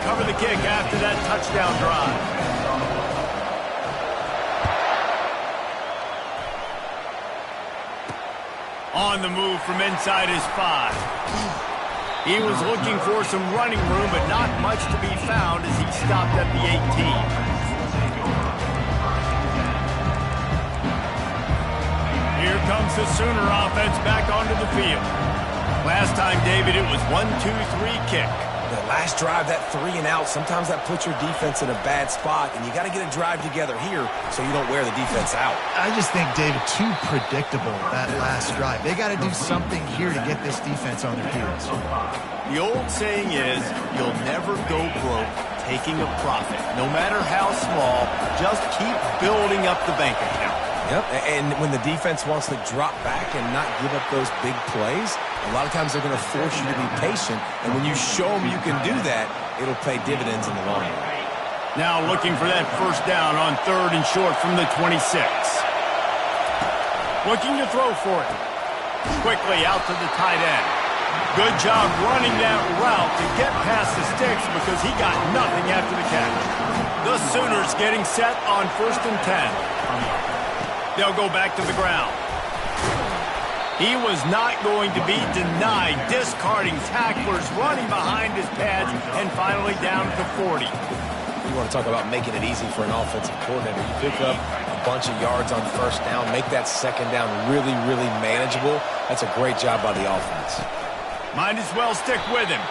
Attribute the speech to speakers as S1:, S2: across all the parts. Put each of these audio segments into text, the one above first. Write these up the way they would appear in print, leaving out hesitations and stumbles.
S1: recover the kick after that touchdown drive. On the move from inside his 5. He was looking for some running room, but not much to be found as he stopped at the 18. Here comes the Sooner offense back onto the field. Last time, David, it was 1-2-3 kick.
S2: The last drive, that 3 and out, sometimes that puts your defense in a bad spot, and you got to get a drive together here so you don't wear the defense out.
S3: I just think, David, too predictable, that last drive. They got to do something here to get this defense on their heels.
S1: The old saying is, you'll never go broke taking a profit. No matter how small, just keep building up the bank account.
S2: Yep, and when the defense wants to drop back and not give up those big plays, a lot of times they're going to force you to be patient, and when you show them you can do that, it'll pay dividends in the long run.
S1: Now looking for that first down on 3rd and short from the 26. Looking to throw for it. Quickly out to the tight end. Good job running that route to get past the sticks because he got nothing after the catch. The Sooners getting set on 1st and 10. They'll go back to the ground. He was not going to be denied, discarding tacklers, running behind his pads, and finally down to 40.
S2: You want to talk about making it easy for an offensive coordinator. You pick up a bunch of yards on 1st down, make that 2nd down really, really manageable. That's a great job by the offense.
S1: Might as well stick with him.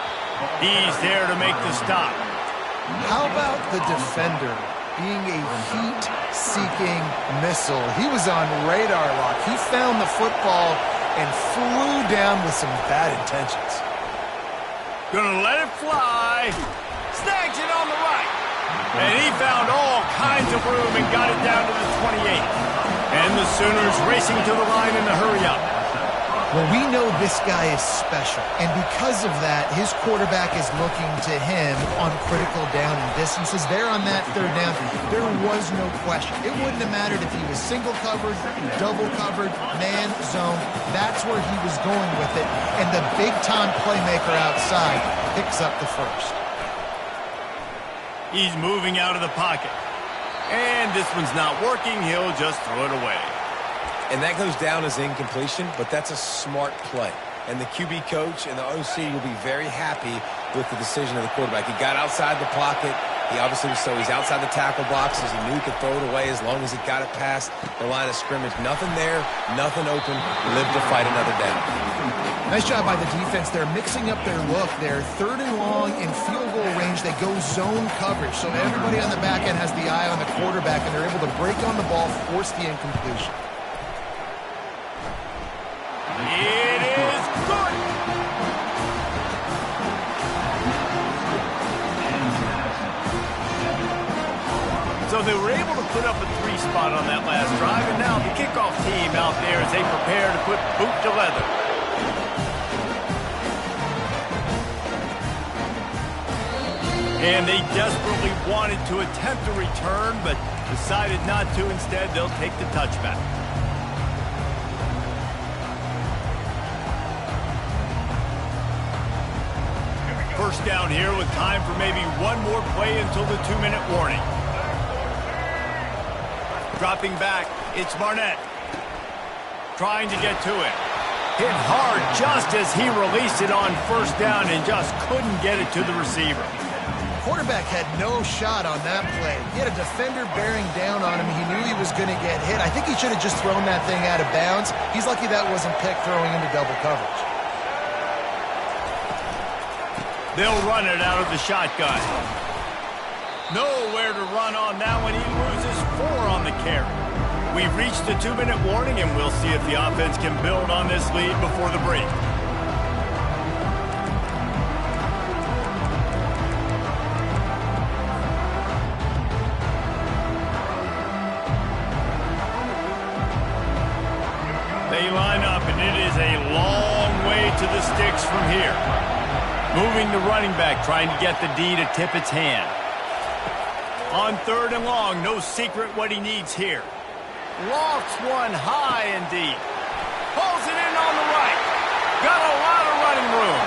S1: He's there to make the stop.
S3: How about the defender being a heat-seeking missile? He was on radar lock. He found the football and flew down with some bad intentions.
S1: Gonna let it fly. Snags it on the right. And he found all kinds of room and got it down to the 28. And the Sooners racing to the line in a hurry-up.
S3: Well, we know this guy is special, and because of that, his quarterback is looking to him on critical down and distances. There on that 3rd down, there was no question. It wouldn't have mattered if he was single covered, double covered, man, zone. That's where he was going with it, and the big-time playmaker outside picks up the first.
S1: He's moving out of the pocket. And this one's not working. He'll just throw it away.
S2: And that goes down as incompletion, but that's a smart play. And the QB coach and the OC will be very happy with the decision of the quarterback. He got outside the pocket. He obviously so he's outside the tackle boxes. He knew he could throw it away as long as he got it past the line of scrimmage. Nothing there, nothing open. Live to fight another down.
S3: Nice job by the defense. They're mixing up their look. They're 3rd and long in field goal range. They go zone coverage. So everybody on the back end has the eye on the quarterback, and they're able to break on the ball, force the incompletion.
S1: It is good. So they were able to put up a 3 spot on that last drive, and now the kickoff team out there as they prepare to put boot to leather. And they desperately wanted to attempt a return, but decided not to. Instead, they'll take the touchback. First down here with time for maybe one more play until the 2-minute warning. Dropping back, it's Barnett. Trying to get to it. Hit hard just as he released it on 1st down and just couldn't get it to the receiver.
S3: Quarterback had no shot on that play. He had a defender bearing down on him. He knew he was going to get hit. I think he should have just thrown that thing out of bounds. He's lucky that wasn't picked throwing into double coverage.
S1: They'll run it out of the shotgun. Nowhere to run on that one. He loses 4 on the carry. We've reached the 2-minute warning, and we'll see if the offense can build on this lead before the break. They line up, and it is a long way to the sticks from here. Moving the running back, trying to get the D to tip its hand. On 3rd and long, no secret what he needs here. Lofts one high and deep. Pulls it in on the right. Got a lot of running room.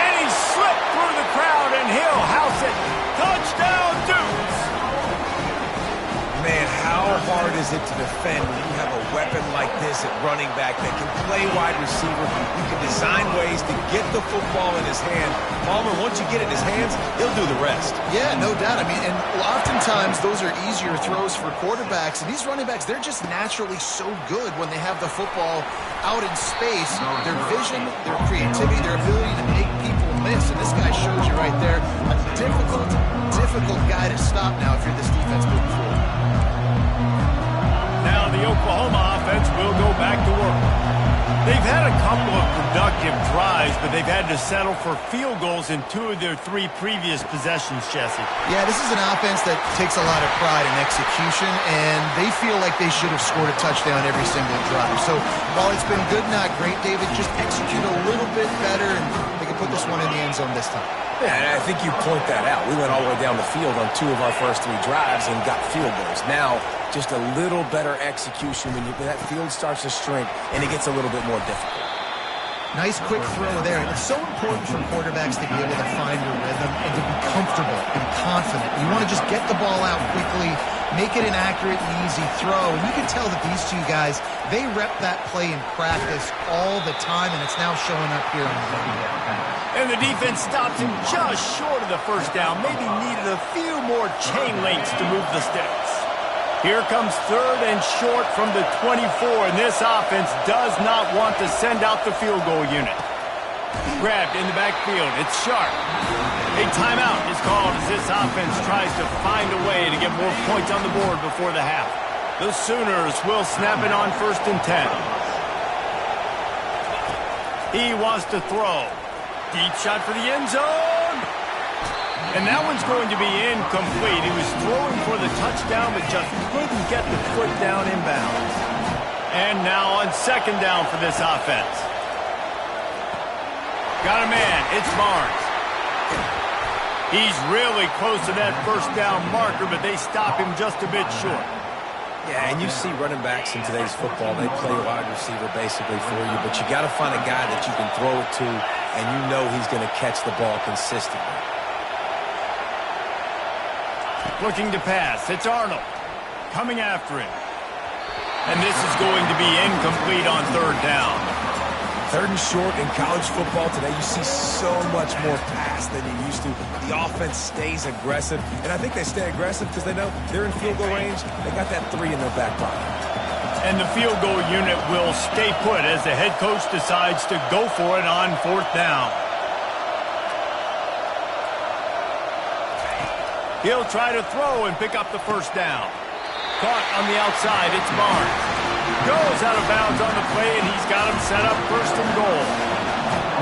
S1: And he slipped through the crowd, and he'll house it
S2: is it to defend when you have a weapon like this at running back that can play wide receiver? You can design ways to get the football in his hand. Palmer, once you get it in his hands, he'll do the rest.
S3: Yeah, no doubt. I mean, and oftentimes those are easier throws for quarterbacks. And these running backs, they're just naturally so good when they have the football out in space. Their vision, their creativity, their ability to make people miss. And this guy shows you right there a difficult guy to stop now if you're this defense moving forward.
S1: Now the Oklahoma offense will go back to work. They've had a couple of productive drives, but they've had to settle for field goals in 2 of their 3 previous possessions, Jesse.
S3: Yeah, this is an offense that takes a lot of pride in execution, and they feel like they should have scored a touchdown every single drive. So while it's been good, not great, David, just execute a little bit better, and they can put this one in the end zone this time.
S2: Yeah, and I think you point that out. We went all the way down the field on 2 of our first 3 drives and got field goals. Now, just a little better execution when that field starts to shrink and it gets a little bit more difficult.
S3: Nice quick throw there. It's so important for quarterbacks to be able to find your rhythm and to be comfortable and confident. You want to just get the ball out quickly, make it an accurate and easy throw. And you can tell that these 2 guys, they rep that play in practice all the time, and it's now showing up here on the video.
S1: And the defense stopped him just short of the first down. Maybe needed a few more chain links to move the sticks. Here comes 3rd and short from the 24, and this offense does not want to send out the field goal unit. Grabbed in the backfield. It's Sharp. A timeout is called as this offense tries to find a way to get more points on the board before the half. The Sooners will snap it on 1st and 10. He wants to throw. Deep shot for the end zone. And that one's going to be incomplete. He was throwing for the touchdown, but just couldn't get the foot down inbounds. And now on 2nd down for this offense. Got a man. It's Barnes. He's really close to that 1st down marker, but they stop him just a bit short.
S2: Yeah, and you see running backs in today's football, they play wide receiver basically for you, but you got to find a guy that you can throw it to, and you know he's going to catch the ball consistently.
S1: Looking to pass. It's Arnold. Coming after him. And this is going to be incomplete on 3rd down.
S2: 3rd and short in college football today, you see so much more pass than you used to. The offense stays aggressive, and I think they stay aggressive because they know they're in field goal range. They got that 3 in their back pocket.
S1: And the field goal unit will stay put as the head coach decides to go for it on 4th down. He'll try to throw and pick up the 1st down. Caught on the outside, it's Barnes. Goes out of bounds on the play, and he's got him set up 1st and goal.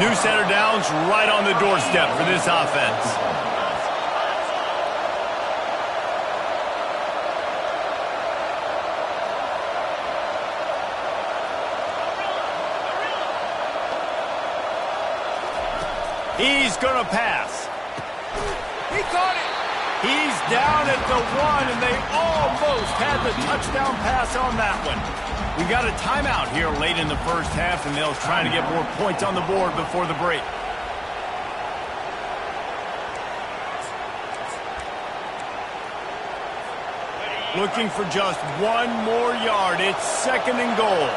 S1: New set of downs right on the doorstep for this offense. He's going to pass. He caught it. He's down at the 1, and they almost had the touchdown pass on that one. We got a timeout here late in the 1st half, and they'll try to get more points on the board before the break. Looking for just 1 more yard. It's 2nd and goal.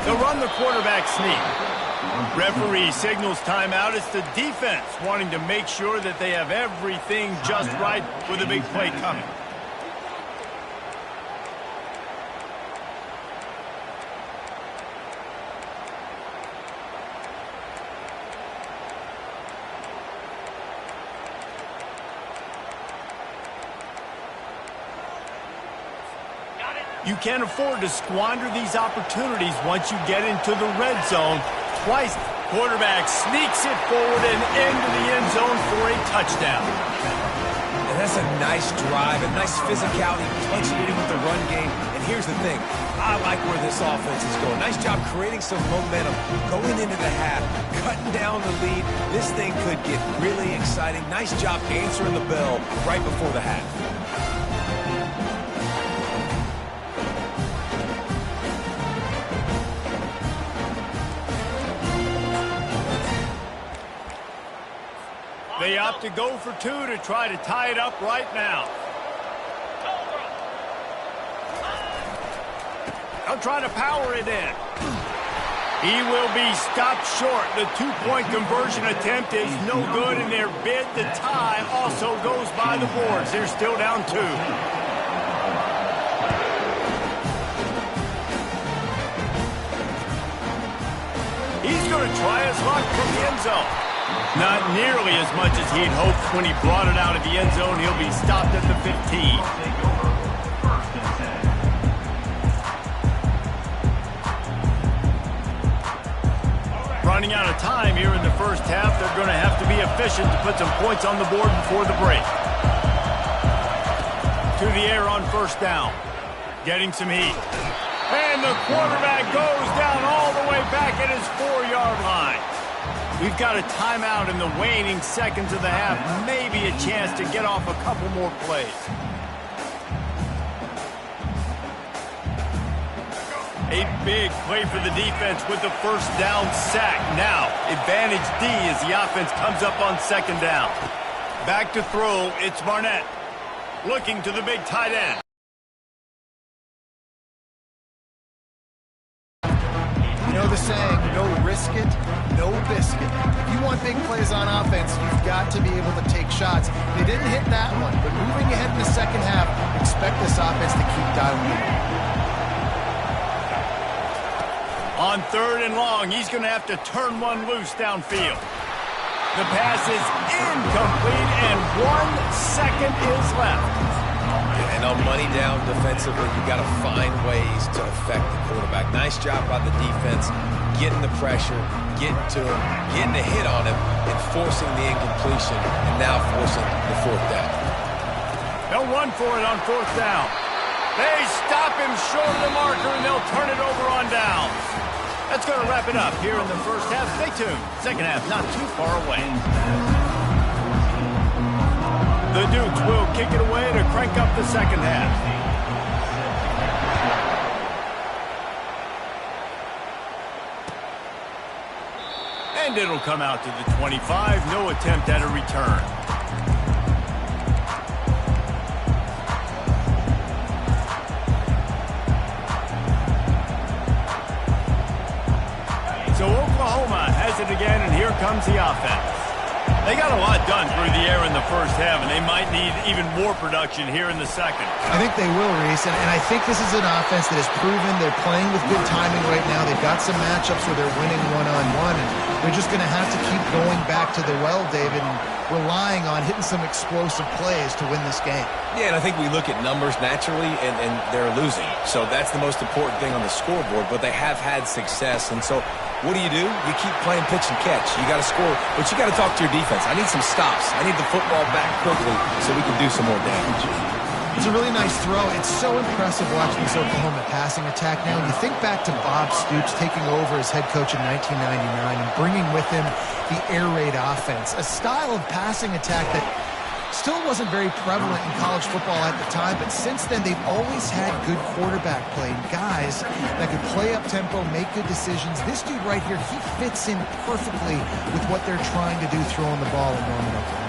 S1: They'll run the quarterback sneak. Referee signals timeout. It's the defense wanting to make sure that they have everything just right with a big play coming. You can't afford to squander these opportunities once you get into the red zone. Twice, quarterback sneaks it forward and into the end zone for a touchdown.
S2: And that's a nice drive, a nice physicality, punching it in with the run game. And here's the thing, I like where this offense is going. Nice job creating some momentum, going into the half, cutting down the lead. This thing could get really exciting. Nice job answering the bell right before the half.
S1: They opt to go for 2 to try to tie it up right now. He'll try to power it in. He will be stopped short. The two-point conversion attempt is no good, and their bid to tie also goes by the boards. They're still down 2. He's going to try his luck from the end zone. Not nearly as much as he'd hoped when he brought it out of the end zone. He'll be stopped at the 15. Running out of time here in the first half. They're going to have to be efficient to put some points on the board before the break. To the air on first down. Getting some heat. And the quarterback goes down all the way back at his 4-yard line. We've got a timeout in the waning seconds of the half. Maybe a chance to get off a couple more plays. A big play for the defense with the first down sack. Now, advantage D as the offense comes up on second down. Back to throw, it's Barnett. Looking to the big tight end.
S3: You know the saying, no risk it, no biscuit. If you want big plays on offense, you've got to be able to take shots. They didn't hit that one, but moving ahead in the second half, expect this offense to keep dialing in.
S1: On 3rd and long, he's going to have to turn one loose downfield. The pass is incomplete, and 1 second is left.
S2: And on money down defensively, you got to find ways to affect the quarterback. Nice job by the defense, getting the pressure, getting to him, getting a hit on him, and forcing the incompletion, and now forcing the 4th down.
S1: They'll run for it on 4th down. They stop him short of the marker, and they'll turn it over on downs. That's going to wrap it up here in the first half. Stay tuned. Second half not too far away. The Dukes will kick it away to crank up the second half. And it'll come out to the 25. No attempt at a return. So Oklahoma has it again, and here comes the offense. They got a lot done through the air in the first half, and they might need even more production here in the second.
S3: I think they will, Reese, and I think this is an offense that has proven they're playing with good timing right now. They've got some matchups where they're winning one-on-one, and they're just going to have to keep going back to the well, David, and relying on hitting some explosive plays to win this game.
S2: Yeah, and I think we look at numbers naturally, and they're losing. So that's the most important thing on the scoreboard, but they have had success, and so what do? You keep playing pitch and catch. You got to score, but you got to talk to your defense. I need some stops. I need the football back quickly so we can do some more damage.
S3: It's a really nice throw. It's so impressive watching this Oklahoma passing attack now. You think back to Bob Stoops taking over as head coach in 1999 and bringing with him the air raid offense, a style of passing attack that still wasn't very prevalent in college football at the time, but since then they've always had good quarterback play, guys that could play up tempo, make good decisions. This dude right here, he fits in perfectly with what they're trying to do throwing the ball in Norman, Oklahoma.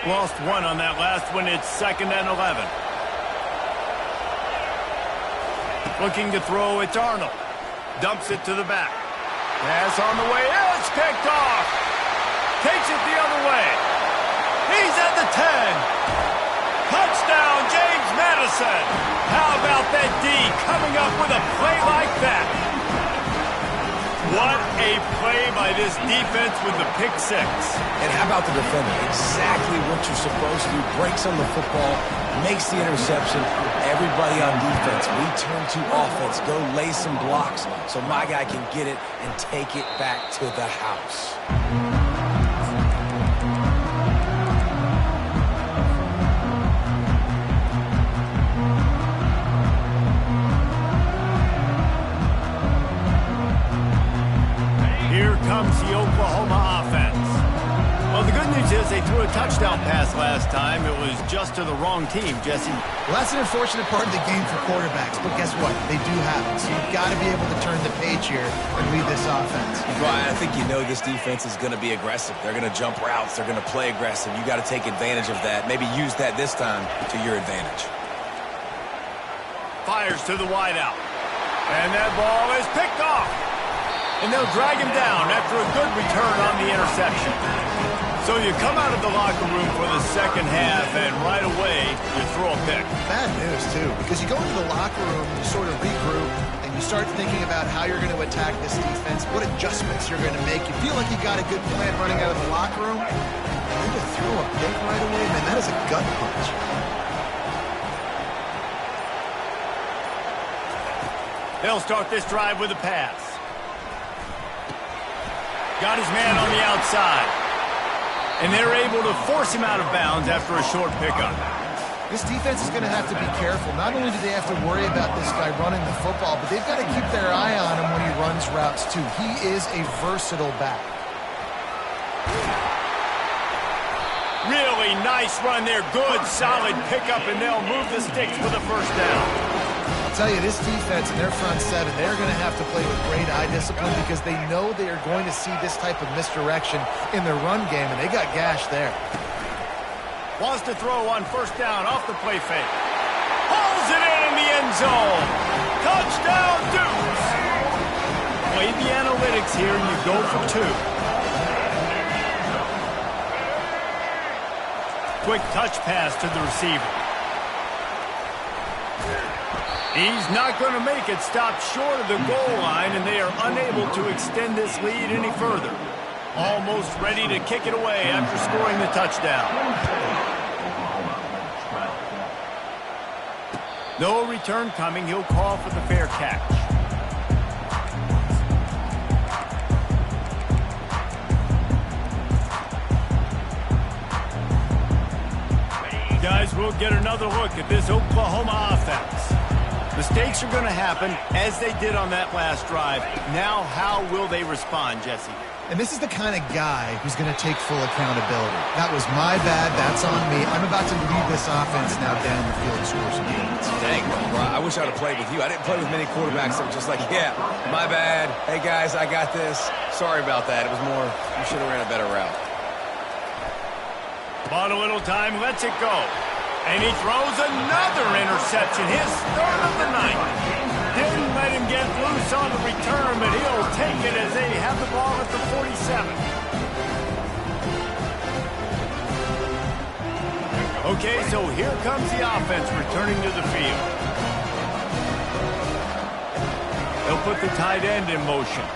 S1: Lost one on that last one. It's 2nd and 11. Looking to throw, it's Arnold. Dumps it to the back. Pass on the way. It's picked off. Takes it the other way. He's at the 10. Touchdown, James Madison. How about that D coming up with a play like that? What a play by this defense with the pick 6.
S2: And how about the defender? Exactly what you're supposed to. Breaks on the football, makes the interception. Everybody on defense, we turn to offense. Go lay some blocks so my guy can get it and take it back to the house.
S1: Here comes the Oklahoma offense. Well, the good news is they threw a touchdown pass last time. It was just to the wrong team, Jesse.
S3: Well, that's an unfortunate part of the game for quarterbacks, but guess what? They do have it. So you've got to be able to turn the page here and read this offense.
S2: Brian, I think you know this defense is going to be aggressive. They're going to jump routes. They're going to play aggressive. You got to take advantage of that. Maybe use that this time to your advantage.
S1: Fires to the wideout. And that ball is picked off. And they'll drag him down after a good return on the interception. So you come out of the locker room for the second half, and right away, you throw a pick.
S3: Bad news, too, because you go into the locker room, you sort of regroup, and you start thinking about how you're going to attack this defense, what adjustments you're going to make. You feel like you got a good plan running out of the locker room, and then you throw a pick right away. Man, that is a gut punch.
S1: They'll start this drive with a pass. Got his man on the outside. And they're able to force him out of bounds after a short pickup.
S3: This defense is going to have to be careful. Not only do they have to worry about this guy running the football, but they've got to keep their eye on him when he runs routes, too. He is a versatile back.
S1: Really nice run there. Good, solid pickup, and they'll move the sticks for the first down.
S3: I'll tell you, this defense and their front seven, they're going to have to play with great eye discipline because they know they are going to see this type of misdirection in their run game, and they got gashed there.
S1: Wants to throw on first down off the play fake. Hauls it in the end zone. Touchdown, Dukes. Play the analytics here, and you go for two. Quick touch pass to the receiver. He's not going to make it. Stop short of the goal line, and they are unable to extend this lead any further. Almost ready to kick it away after scoring the touchdown. No return coming. He'll call for the fair catch. Guys, we'll get another look at this Oklahoma offense. Mistakes are going to happen, as they did on that last drive. Now, how will they respond, Jesse?
S3: And this is the kind of guy who's going to take full accountability. That was my bad. That's on me. I'm about to lead this offense now down the field and score some points.
S2: Dang, bro. I wish I would have played with you. I didn't play with many quarterbacks that were just like, yeah, my bad. Hey, guys, I got this. Sorry about that. It was more, you should have ran a better route.
S1: Bought a little time, lets it go. And he throws another interception, his third of the night. Didn't let him get loose on the return, but he'll take it as they have the ball at the 47. Okay, so here comes the offense returning to the field. They'll put the tight end in motion.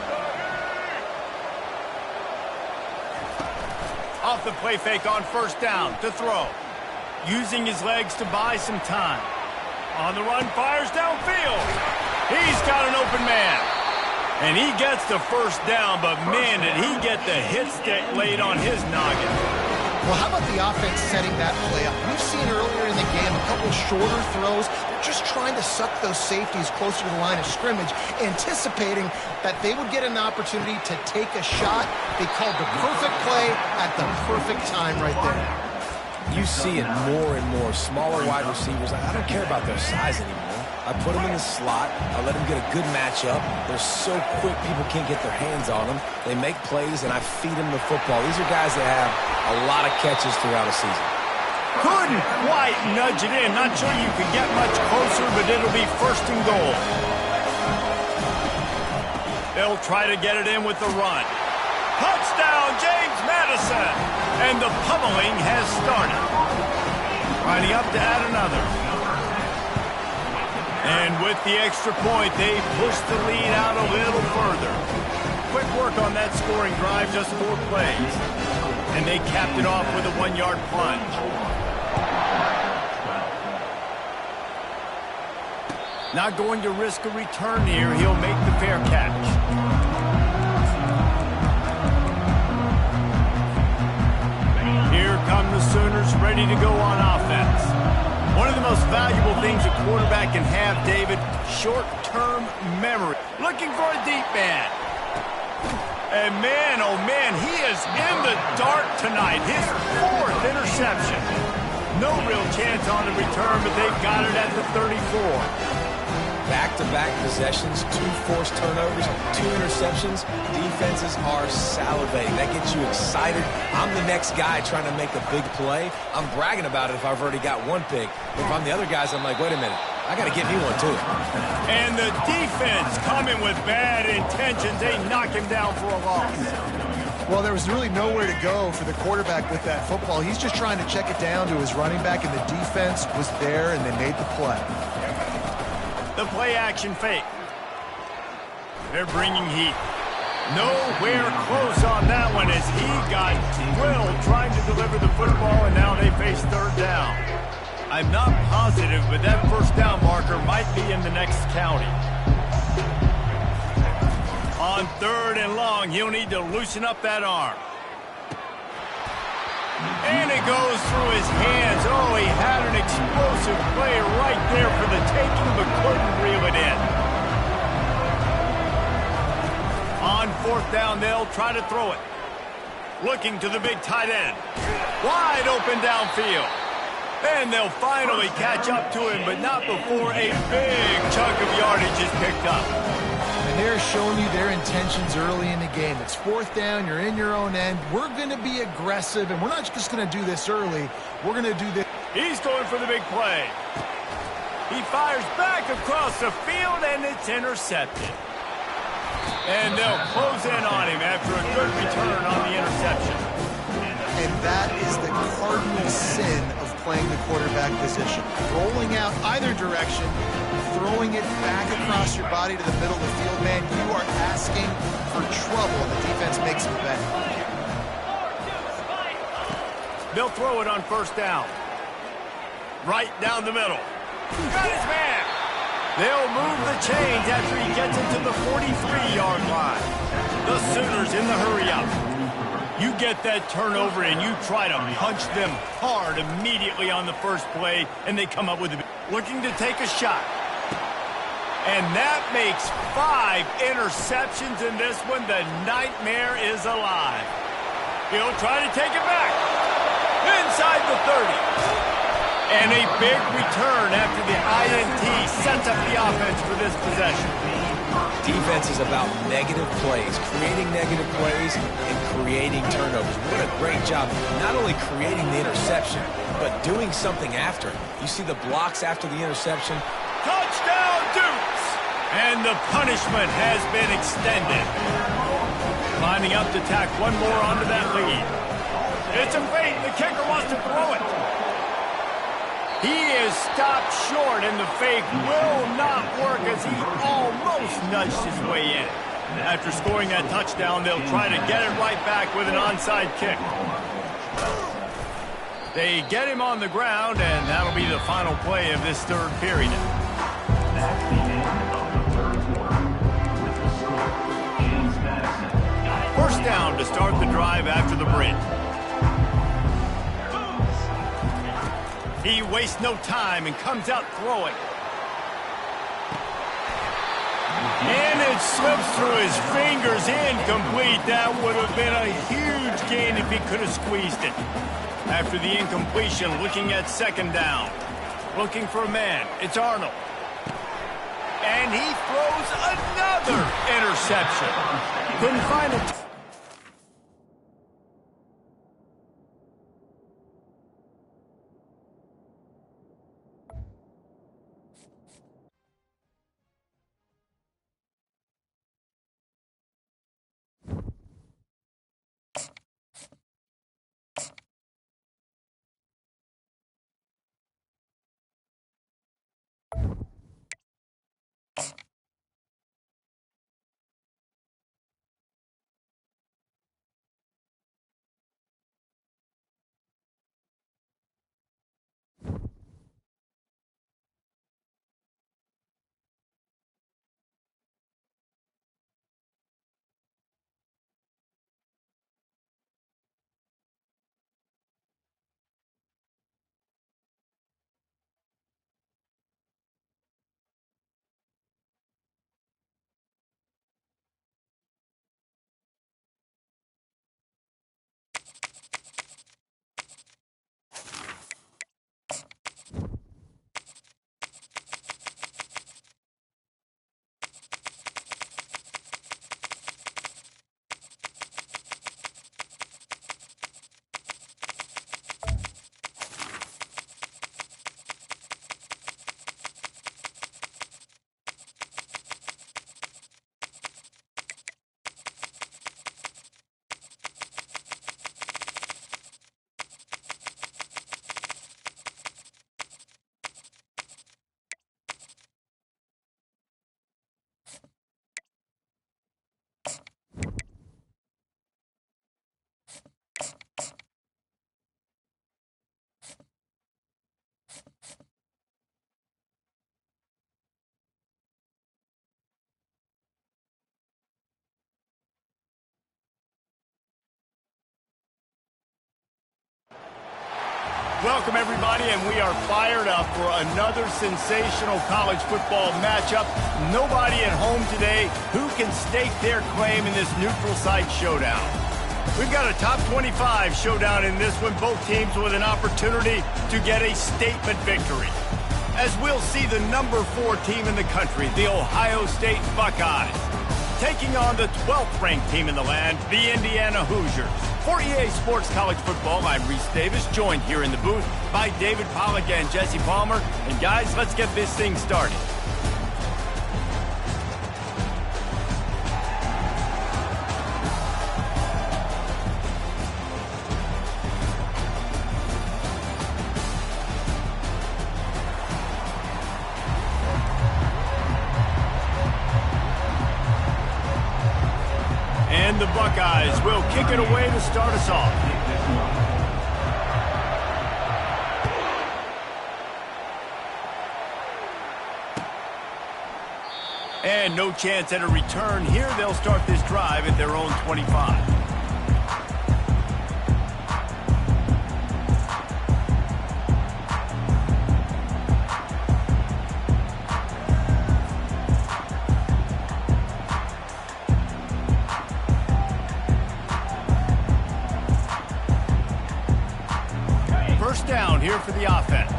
S1: Off the play fake on first down to throw. Using his legs to buy some time. On the run, fires downfield. He's got an open man. And he gets the first down, but man, did he get the hit stick laid on his noggin.
S3: Well, how about the offense setting that play up? We've seen earlier in the game a couple shorter throws. They're just trying to suck those safeties closer to the line of scrimmage, anticipating that they would get an opportunity to take a shot. They called the perfect play at the perfect time right there.
S2: You see it more and more. Smaller wide receivers, I don't care about their size anymore. I put them in the slot. I let them get a good matchup. They're so quick, people can't get their hands on them. They make plays, and I feed them the football. These are guys that have a lot of catches throughout a season.
S1: Couldn't quite nudge it in. Not sure you could get much closer, but it'll be first and goal. They'll try to get it in with the run. Touchdown, James Madison! And the pummeling has started. Lining up to add another. And with the extra point, they push the lead out a little further. Quick work on that scoring drive, just 4 plays. And they capped it off with a 1-yard plunge. Not going to risk a return here. He'll make the fair catch. Here come the Sooners ready to go on offense. One of the most valuable things a quarterback can have, David, short-term memory. Looking for a deep man. And man, oh man, he is in the dark tonight. His 4th interception. No real chance on the return, but they've got it at the 34.
S2: Back-to-back possessions, 2 forced turnovers, 2 interceptions. Defenses are salivating. That gets you excited. I'm the next guy trying to make a big play. I'm bragging about it if I've already got 1 pick. If I'm the other guys, I'm like, wait a minute. I got to get me one, too.
S1: And the defense coming with bad intentions. They knock him down for a loss.
S3: Well, there was really nowhere to go for the quarterback with that football. He's just trying to check it down to his running back, and the defense was there, and they made the play.
S1: The play-action fake. They're bringing heat. Nowhere close on that one as he got drilled trying to deliver the football, and now they face 3rd down. I'm not positive, but that 1st down marker might be in the next county. On 3rd and long, he'll need to loosen up that arm. And it goes through his hands. Oh, he had an explosive play right there for the taking, but couldn't reel it in. On 4th down, they'll try to throw it. Looking to the big tight end. Wide open downfield. And they'll finally catch up to him, but not before a big chunk of yardage is picked up.
S3: And they're showing you their intentions early in the game. It's 4th down, you're in your own end. We're going to be aggressive, and we're not just going to do this early. We're going to do this.
S1: He's going for the big play. He fires back across the field, and it's intercepted. And they'll close in on him after a good return on the interception.
S3: And that is the cardinal sin of playing the quarterback position. Rolling out either direction, throwing it back across your body to the middle of the field, man, you are asking for trouble, and the defense makes them pay.
S1: They'll throw it on 1st down. Right down the middle. Got his man. They'll move the chains after he gets into the 43-yard line. The Sooners in the hurry-up. You get that turnover and you try to punch them hard immediately on the first play, and they come up with looking to take a shot. And that makes 5 interceptions in this one. The nightmare is alive. He'll try to take it back. Inside the 30. And a big return after the INT sets up the offense for this possession.
S2: Defense is about negative plays, creating negative plays and creating turnovers. What a great job, not only creating the interception, but doing something after. You see the blocks after the interception.
S1: Touchdown, Dukes! And the punishment has been extended. Lining up to tack one more onto that lead. It's a fake. The kicker wants to throw it. He is stopped short, and the fake will not work as he almost nudged his way in. After scoring that touchdown, they'll try to get it right back with an onside kick. They get him on the ground, and that'll be the final play of this 3rd period.
S4: That's the end of the 3rd quarter. With the score, James Madison.
S1: 1st down to start the drive after the break. He wastes no time and comes out throwing. And it slips through his fingers, incomplete. That would have been a huge gain if he could have squeezed it. After the incompletion, looking at 2nd down. Looking for a man. It's Arnold. And he throws another interception. Couldn't find it. Welcome, everybody, and we are fired up for another sensational college football matchup. Nobody at home today who can stake their claim in this neutral site showdown. We've got a top 25 showdown in this one, both teams with an opportunity to get a statement victory. As we'll see the number 4 team in the country, the Ohio State Buckeyes, taking on the 12th ranked team in the land, the Indiana Hoosiers. For EA Sports College Football, I'm Reese Davis, joined here in the booth by David Pollack and Jesse Palmer. And guys, let's get this thing started. And the Buckeyes will kick it away to start us off. And no chance at a return here. They'll start this drive at their own 25. First down here for the offense.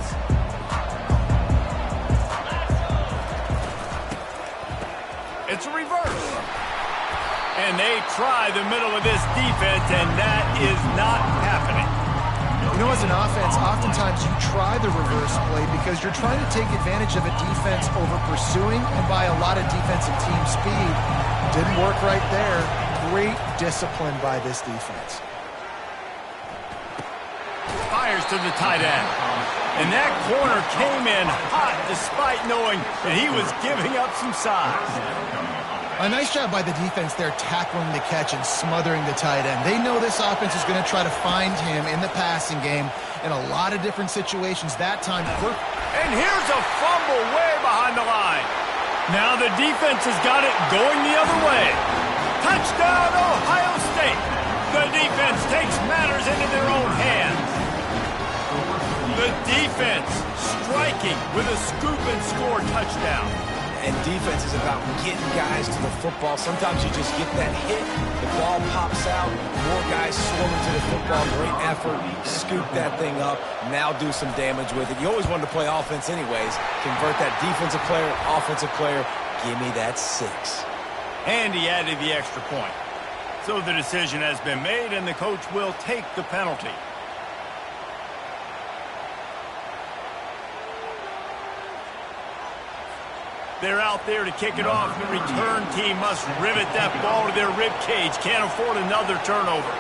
S1: It's a reverse. And they try the middle of this defense, and that is not happening.
S3: You know, as an offense, oftentimes you try the reverse play because you're trying to take advantage of a defense over pursuing and by a lot of defensive team speed. Didn't work right there. Great discipline by this defense.
S1: Fires to the tight end. And that corner came in hot despite knowing that he was giving up some size.
S3: A nice job by the defense there tackling the catch and smothering the tight end. They know this offense is going to try to find him in the passing game in a lot of different situations. That time,
S1: and here's a fumble way behind the line. Now the defense has got it going the other way. Touchdown, Ohio State. The defense takes matters into their own hands. The defense striking with a scoop and score touchdown.
S2: And defense is about getting guys to the football. Sometimes you just get that hit, the ball pops out, more guys swarming to the football, great effort, scoop that thing up, now do some damage with it. You always wanted to play offense anyways. Convert that defensive player, offensive player, give me that 6.
S1: And he added the extra point. So the decision has been made, and the coach will take the penalty. They're out there to kick it off. The return team must rivet that ball to their rib cage. Can't afford another turnover.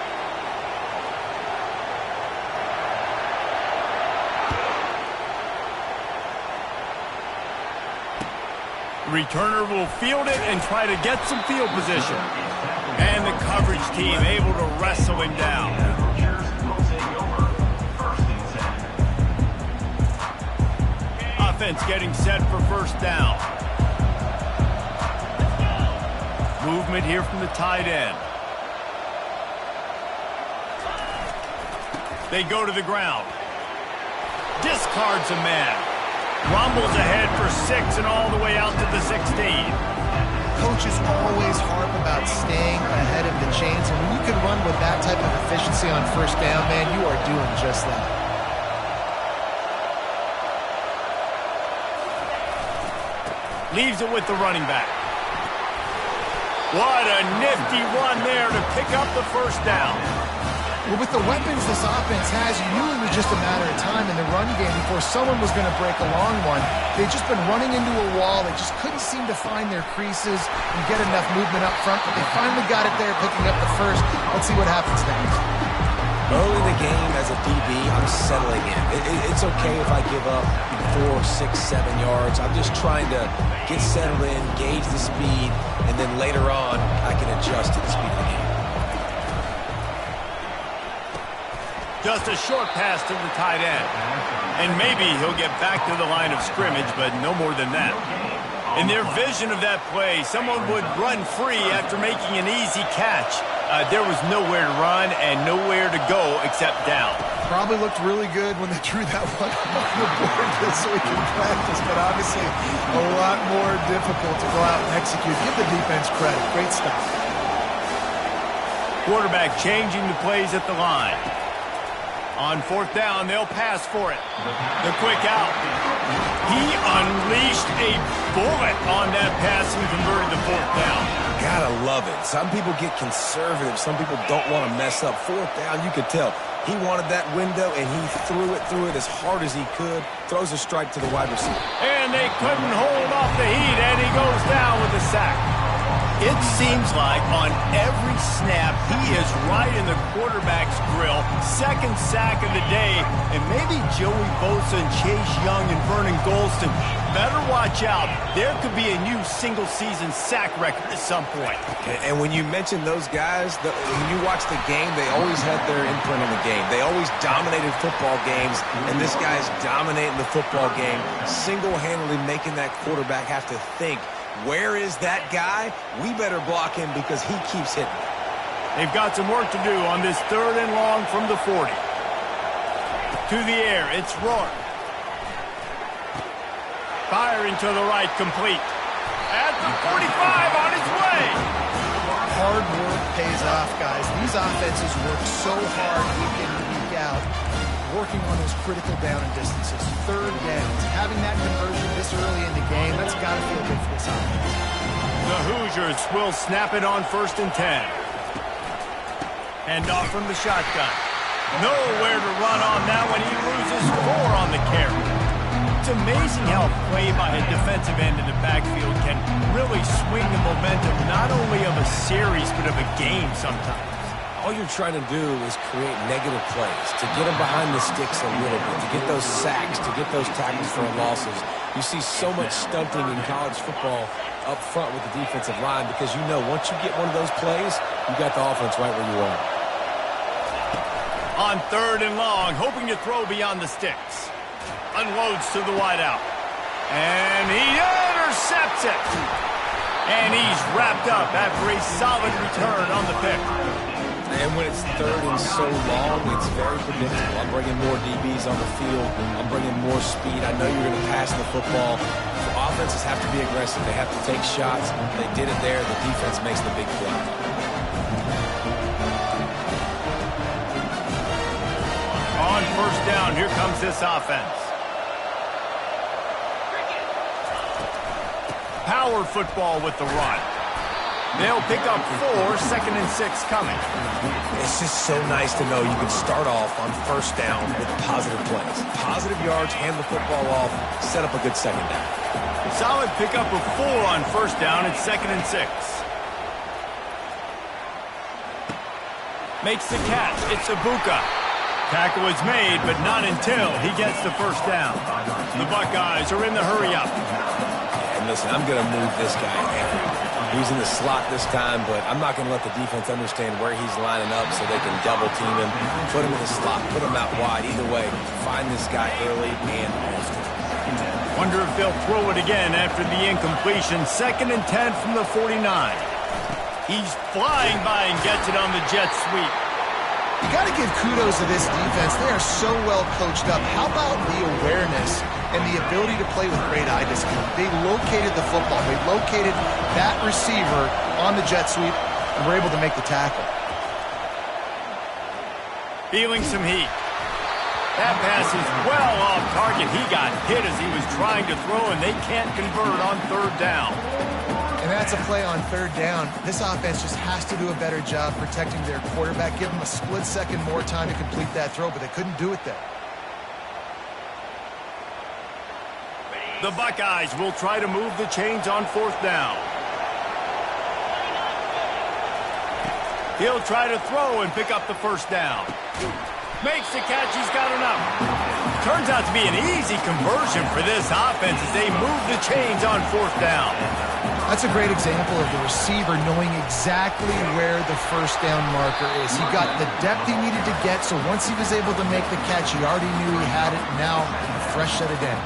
S1: Returner will field it and try to get some field position. And the coverage team able to wrestle him down. Offense getting set for first down. Movement here from the tight end. They go to the ground. Discards a man. Rumbles ahead for 6 and all the way out to the 16.
S3: Coaches always harp about staying ahead of the chains, and when you can run with that type of efficiency on first down, man, you are doing just that.
S1: Leaves it with the running back. What a nifty run there to pick up the first down.
S3: Well, with the weapons this offense has, you knew it was just a matter of time in the run game before someone was going to break a long one. They'd just been running into a wall. They just couldn't seem to find their creases and get enough movement up front, but they finally got it there, picking up the first. Let's see what happens next.
S2: Early in the game as a DB, I'm settling in. It's okay if I give up 4, 6, 7 yards. I'm just trying to get settled in, gauge the speed, and then later on, I can adjust to the speed of the game.
S1: Just a short pass to the tight end. And maybe he'll get back to the line of scrimmage, but no more than that. In their vision of that play, someone would run free after making an easy catch. There was nowhere to run and nowhere to go except down.
S3: Probably looked really good when they drew that one on the board this week in practice, but obviously a lot more difficult to go out and execute. Give the defense credit. Great stuff.
S1: Quarterback changing the plays at the line. On fourth down, they'll pass for it. The quick out. He unleashed a bullet on that pass and converted the fourth down.
S2: Gotta love it. Some people get conservative. Some people don't want to mess up. Fourth down, you could tell. He wanted that window, and he threw it as hard as he could. Throws a strike to the wide receiver.
S1: And they couldn't hold off the heat, and he goes down with a sack. It seems like on every snap, he is right in the quarterback's grill. Second sack of the day, and maybe Joey Bosa and Chase Young and Vernon Golston better watch out. There could be a new single-season sack record at some point.
S2: And when you mention those guys, when you watch the game, they always had their imprint on the game. They always dominated football games, and this guy's dominating the football game, single-handedly making that quarterback have to think, where is that guy? We better block him because he keeps hitting.
S1: They've got some work to do on this 3rd and long from the 40. To the air, it's Rourke. Firing to the right, complete. At the 45, on its way.
S3: Hard work pays off, guys. These offenses work so hard week in and week out, working on those critical down and distances. 3rd downs. Having that conversion this early in the game, that's got to feel good for this offense.
S1: The Hoosiers will snap it on 1st and 10. Hand off from the shotgun. Nowhere to run on that one. He loses 4 on the carry. It's amazing how a play by a defensive end in the backfield can really swing the momentum not only of a series but of a game sometimes.
S2: All you're trying to do is create negative plays, to get them behind the sticks a little bit, to get those sacks, to get those tackles for losses. You see so much stunting in college football up front with the defensive line because you know once you get one of those plays, you got the offense right where you are.
S1: On 3rd and long, hoping to throw beyond the sticks. Unloads to the wideout. And he intercepts it. And he's wrapped up after a solid return on the pick.
S2: And when it's 3rd and so long, it's very predictable. I'm bringing more DBs on the field. I'm bringing more speed. I know you're going to pass the football. The offenses have to be aggressive. They have to take shots. They did it there. The defense makes the big play.
S1: On 1st down, here comes this offense. Power football with the run. They'll pick up 4, 2nd and 6 coming.
S2: It's just so nice to know you can start off on 1st down with positive plays. Positive yards, hand the football off, set up a good 2nd down.
S1: Solid pickup of 4 on 1st down and 2nd and 6. Makes the catch. It's Ibuka. Tackle is made, but not until he gets the 1st down. The Buckeyes are in the hurry-up.
S2: And listen, I'm going to move this guy everywhere. He's in the slot this time, but I'm not going to let the defense understand where he's lining up so they can double team him, put him in the slot, put him out wide. Either way, find this guy early and often.
S1: Wonder if they'll throw it again after the incompletion. 2nd and 10 from the 49. He's flying by and gets it on the jet sweep.
S3: You got to give kudos to this defense. They are so well coached up. How about the awareness and the ability to play with great eye discipline? They located the football. They located that receiver on the jet sweep and were able to make the tackle.
S1: Feeling some heat. That pass is well off target. He got hit as he was trying to throw, and they can't convert on 3rd down.
S3: And that's a play on 3rd down. This offense just has to do a better job protecting their quarterback. Give them a split second more time to complete that throw, but they couldn't do it there.
S1: The Buckeyes will try to move the chains on 4th down. He'll try to throw and pick up the 1st down. Makes the catch. He's got enough. Turns out to be an easy conversion for this offense as they move the chains on 4th down.
S3: That's a great example of the receiver knowing exactly where the 1st down marker is. He got the depth he needed to get, so once he was able to make the catch, he already knew he had it. Now, a fresh set of downs.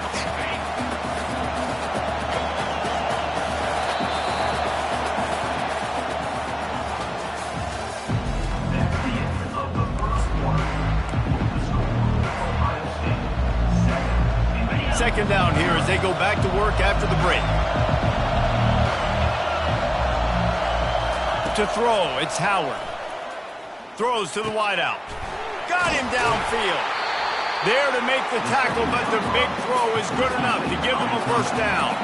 S4: At the end of the first quarter, the score
S1: second down here as they go back to work after the break. To throw, it's Howard. Throws to the wideout. Got him downfield. There to make the tackle, but the big throw is good enough to give them a first down.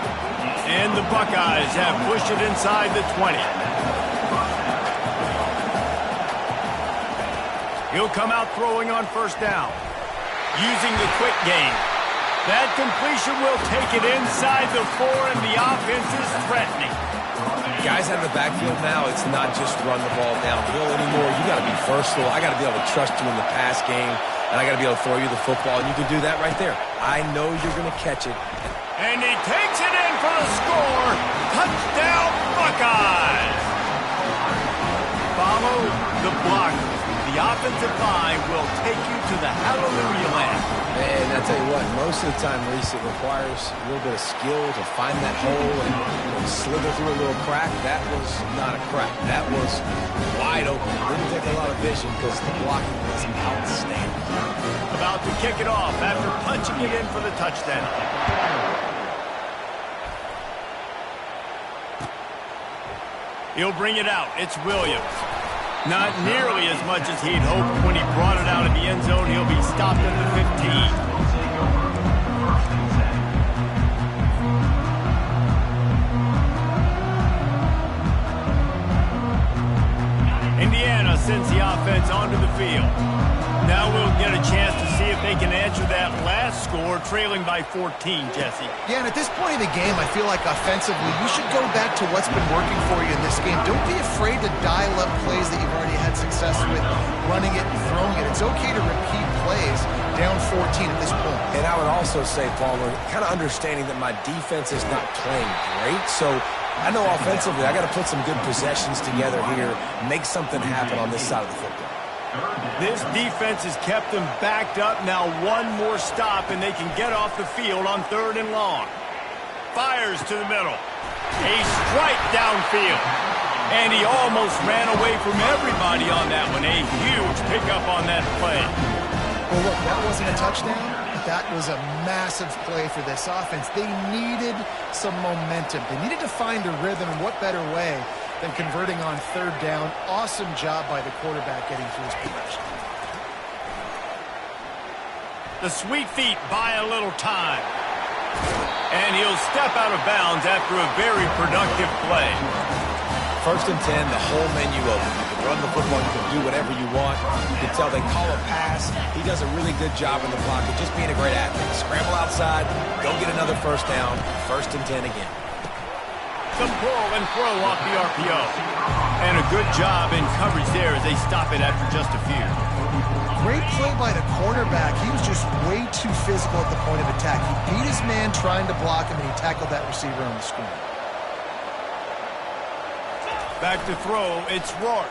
S1: And the Buckeyes have pushed it inside the 20. He'll come out throwing on first down. Using the quick game. That completion will take it inside the 4, and the offense is threatening.
S2: Guys out of the backfield now, it's not just run the ball downhill anymore. You got to be versatile. I got to be able to trust you in the pass game, and I got to be able to throw you the football, and you can do that right there. I know you're going to catch it.
S1: And he takes it in for the score. Touchdown, Buckeyes! Follow the block. The offensive line will take you to the hallelujah land.
S2: And I tell you what, most of the time, Reese, it requires a little bit of skill to find that hole and slither through a little crack. That was not a crack. That was wide open. It didn't take a lot of vision because the blocking was outstanding.
S1: About to kick it off after punching it in for the touchdown. He'll bring it out. It's Williams. Not nearly as much as he'd hoped when he brought it out of the end zone. He'll be stopped at the 15. Indiana sends the offense onto the field. Now we'll get a chance to see if they can answer that last score, trailing by 14, Jesse.
S3: Yeah, and at this point in the game, I feel like offensively, you should go back to what's been working for you in this game. Don't be afraid to dial up plays that you've already had success with, running it and throwing it. It's okay to repeat plays down 14 at this point.
S2: And I would also say, Palmer, kind of understanding that my defense is not playing great, so I know offensively I got to put some good possessions together here, make something happen on this side of the football.
S1: This defense has kept them backed up. Now one more stop, and they can get off the field on 3rd and long. Fires to the middle. A strike downfield. And he almost ran away from everybody on that one. A huge pickup on that play.
S3: Well, look, that wasn't a touchdown. That was a massive play for this offense. They needed some momentum. They needed to find a rhythm, and what better way than converting on 3rd down. Awesome job by the quarterback getting through his progression.
S1: The sweet feet buy a little time. And he'll step out of bounds after a very productive play.
S2: 1st and 10, the whole menu open. You can run the football, you can do whatever you want. You can tell they call a pass. He does a really good job in the pocket, just being a great athlete. Scramble outside, go get another 1st down, 1st and 10 again.
S1: Some pull and throw off the RPO. And a good job in coverage there as they stop it after just a few.
S3: Great play by the cornerback. He was just way too physical at the point of attack. He beat his man trying to block him, and he tackled that receiver on the screen.
S1: Back to throw, it's Rourke.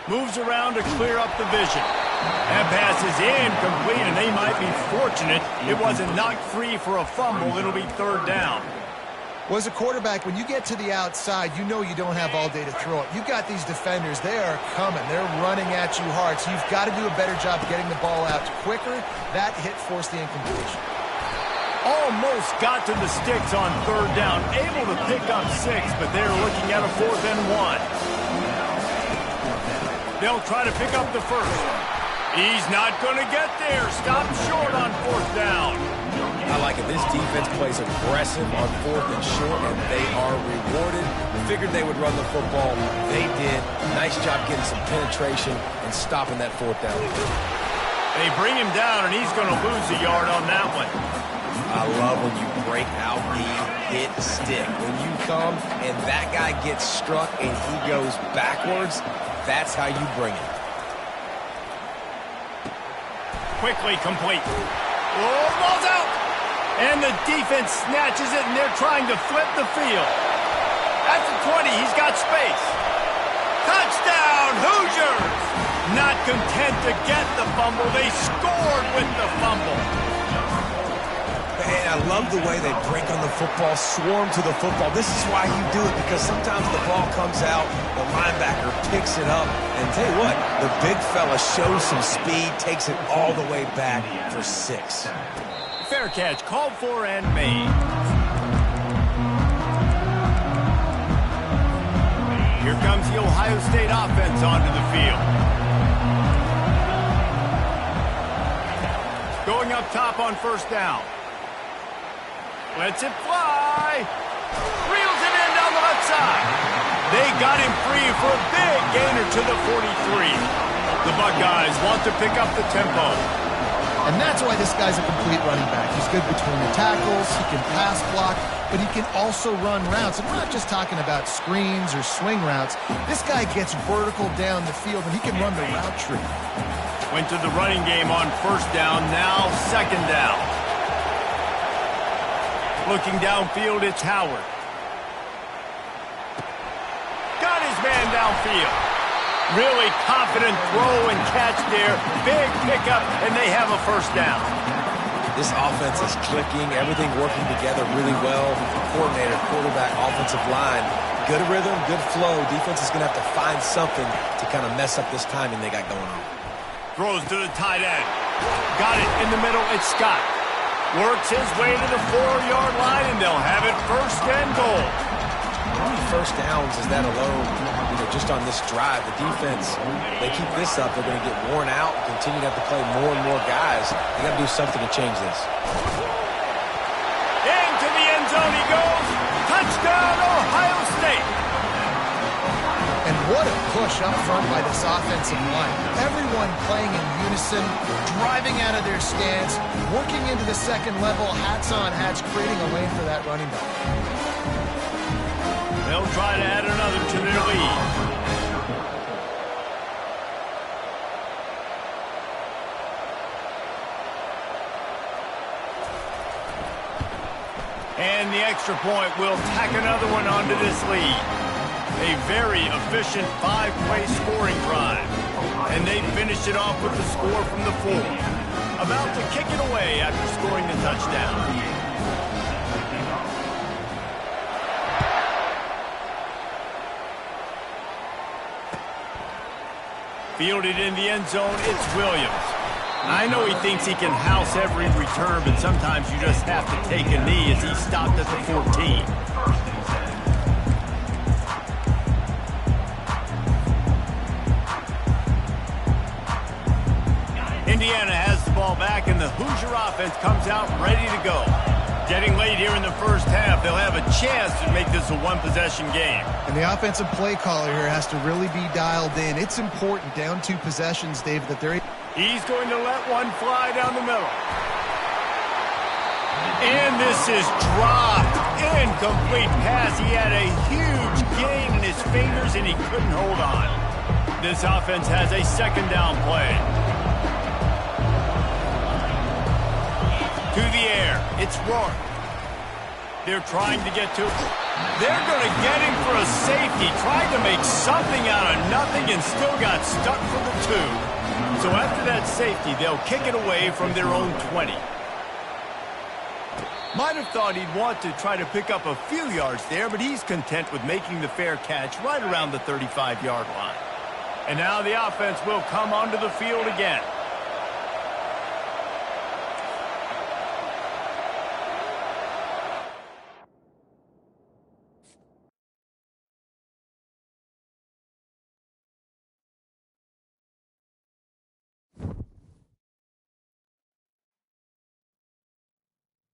S1: Moves around to clear up the vision. That pass is incomplete, and they might be fortunate it wasn't knocked free for a fumble. It'll be 3rd down.
S3: Well, as a quarterback, when you get to the outside, you know you don't have all day to throw it. You've got these defenders. They are coming. They're running at you hard, so you've got to do a better job getting the ball out quicker. That hit forced the incompletion.
S1: Almost got to the sticks on 3rd down. Able to pick up 6, but they're looking at a 4th and 1. They'll try to pick up the 1st. He's not going to get there. Stop short on 4th down.
S2: I like it. This defense plays aggressive on 4th and short, and they are rewarded. Figured they would run the football. They did. Nice job getting some penetration and stopping that 4th down.
S1: They bring him down, and he's going to lose a yard on that one.
S2: I love when you break out the hit stick. When you come and that guy gets struck and he goes backwards, that's how you bring it.
S1: Quickly complete. Oh, ball's out! And the defense snatches it, and they're trying to flip the field. At the 20, he's got space. Touchdown, Hoosiers! Not content to get the fumble, they scored with the fumble.
S2: And I love the way they break on the football, swarm to the football. This is why you do it, because sometimes the ball comes out, the linebacker picks it up, and tell you what, the big fella shows some speed, takes it all the way back for 6.
S1: Fair catch called for and made. Here comes the Ohio State offense onto the field. Going up top on first down. Lets it fly. Reels it in down the left side. They got him free for a big gainer to the 43. The Buckeyes want to pick up the tempo.
S3: And that's why this guy's a complete running back. He's good between the tackles, he can pass block, but he can also run routes. And we're not just talking about screens or swing routes. This guy gets vertical down the field, and he can run the route tree.
S1: Went to the running game on first down, now second down. Looking downfield, it's Howard. Got his man downfield. Really confident throw and catch there. Big pickup, and they have a first down.
S2: This offense is clicking, everything working together really well. Coordinator, quarterback, offensive line. Good rhythm, good flow. Defense is going to have to find something to kind of mess up this timing they got going on.
S1: Throws to the tight end. Got it in the middle. It's Scott. Works his way to the 4-yard line, and they'll have it first and goal.
S2: How many first downs is that alone? Just on this drive, the defense, they keep this up, they're going to get worn out, continue to have to play more and more guys. They got to do something to change this.
S1: Into the end zone he goes. Touchdown, Ohio State.
S3: And what a push up front by this offensive line. Everyone playing in unison, driving out of their stance, working into the second level, hats on hats, creating a lane for that running back.
S1: They'll try to add another to their lead. And the extra point will tack another one onto this lead. A very efficient 5-play scoring drive. And they finished it off with the score from the 4. About to kick it away after scoring the touchdown. Fielded in the end zone, it's Williams. I know he thinks he can house every return, but sometimes you just have to take a knee as he stopped at the 14. Indiana has the ball back, and the Hoosier offense comes out ready to go. Getting late here in the first half, they'll have a chance to make this a one-possession game.
S3: And the offensive play caller here has to really be dialed in. It's important, down 2 possessions, Dave, that they're...
S1: He's going to let one fly down the middle. And this is dropped. Incomplete pass. He had a huge gain in his fingers, and he couldn't hold on. This offense has a second down play. To the air. It's Rourke. They're trying to get to... They're going to get him for a safety. Tried to make something out of nothing and still got stuck for the 2. So after that safety, they'll kick it away from their own 20. Might have thought he'd want to try to pick up a few yards there, but he's content with making the fair catch right around the 35-yard line. And now the offense will come onto the field again.